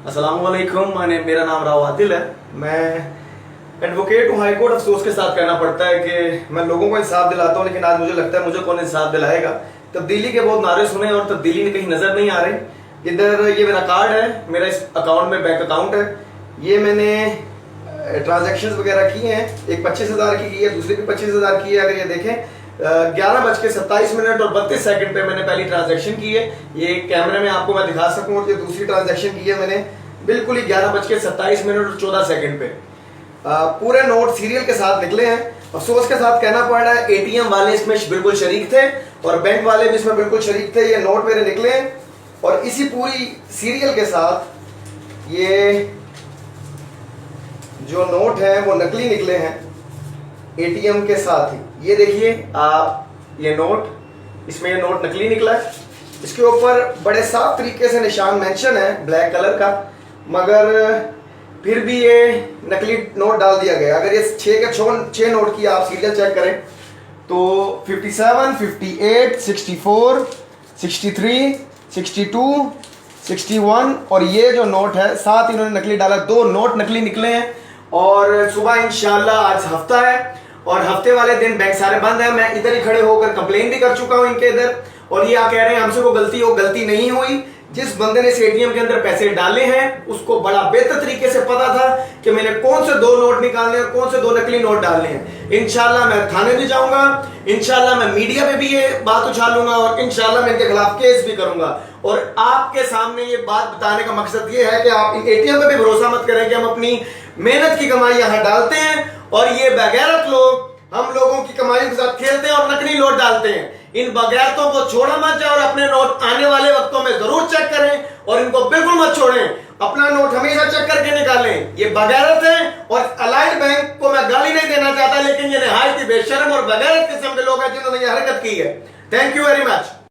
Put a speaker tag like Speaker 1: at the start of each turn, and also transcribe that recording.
Speaker 1: अस्सलामुअलैकुम। मेरा नाम राव आदिल है। मैं एडवोकेट हूँ, हाई कोर्ट। अफसोस के साथ कहना पड़ता है कि मैं लोगों को इंसाफ दिलाता हूँ, लेकिन आज मुझे लगता है मुझे कौन इंसाफ दिलाएगा। तब्दीली के बहुत नारे सुने और तब्दीली कहीं नजर नहीं आ रही। इधर ये मेरा कार्ड है, मेरा इस अकाउंट में बैंक अकाउंट है। ये मैंने ट्रांजेक्शन वगैरह किए हैं। एक 25,000 की है, दूसरी भी 25,000 की है। अगर ये देखें 11:27 और 32 सेकंड पे मैंने पहली ट्रांजैक्शन की है। ये कैमरे में आपको मैं दिखा सकूं। और ये दूसरी ट्रांजैक्शन की है मैंने बिल्कुल ही 11:27 और 14 सेकंड पे। पूरे नोट सीरियल के साथ निकले हैं। अफसोस के साथ कहना पड़ रहा है एटीएम वाले इसमें बिल्कुल शरीक थे और बैंक वाले भी इसमें बिल्कुल शरीक थे। ये नोट मेरे निकले हैं और इसी पूरी सीरियल के साथ ये जो नोट है वो नकली निकले हैं एटीएम के साथ ही। ये देखिए आप, ये नोट, इसमें ये नोट नकली निकला है। इसके ऊपर बड़े साफ तरीके से निशान मेंशन है ब्लैक कलर का, मगर फिर भी ये नकली नोट डाल दिया गया। अगर ये 6 नोट की आप सीरियल चेक करें तो 57, 58, 64, 63, 62, 61 और ये जो नोट है साथ इन्होंने नकली डाला। 2 नोट नकली निकले हैं। और सुबह इंशाल्लाह, आज हफ्ता है और हफ्ते वाले दिन बैंक सारे बंद है। मैं इधर ही खड़े होकर कंप्लेन भी कर चुका हूं इनके इधर, और ये कह रहे हैं हमसे कोई गलती नहीं हुई। जिस बंदे ने इस एटीएम के अंदर पैसे डाले हैं उसको बड़ा बेहतर तरीके से पता था कि मैंने कौन से 2 नोट निकालने और कौन से 2 नकली नोट डालने हैं। इंशाल्लाह मैं थाने भी जाऊंगा, इंशाल्लाह मैं मीडिया पे भी ये बात उछालूंगा और इंशाल्लाह मैं इनके खिलाफ केस भी करूंगा। और आपके सामने ये बात बताने का मकसद ये है कि आप इन एटीएम पे भी भरोसा मत करें कि हम अपनी मेहनत की कमाई यहां डालते हैं और ये बेगैरत लोग हम लोगों की कमाई के साथ खेलते हैं और नकली नोट डालते हैं। इन बगैरतों को छोड़ा मत जाए और अपने नोट आने वाले वक्तों में जरूर चेक करें और इनको बिल्कुल मत छोड़ें। अपना नोट हमेशा चेक करके निकालें। ये बगैरत है और अलाइड बैंक को मैं गाली नहीं देना चाहता, लेकिन ये निहायत ही बेशर्म और बगैरत किस्म के लोग हैं जिन्होंने ये हरकत की है। Thank you very much.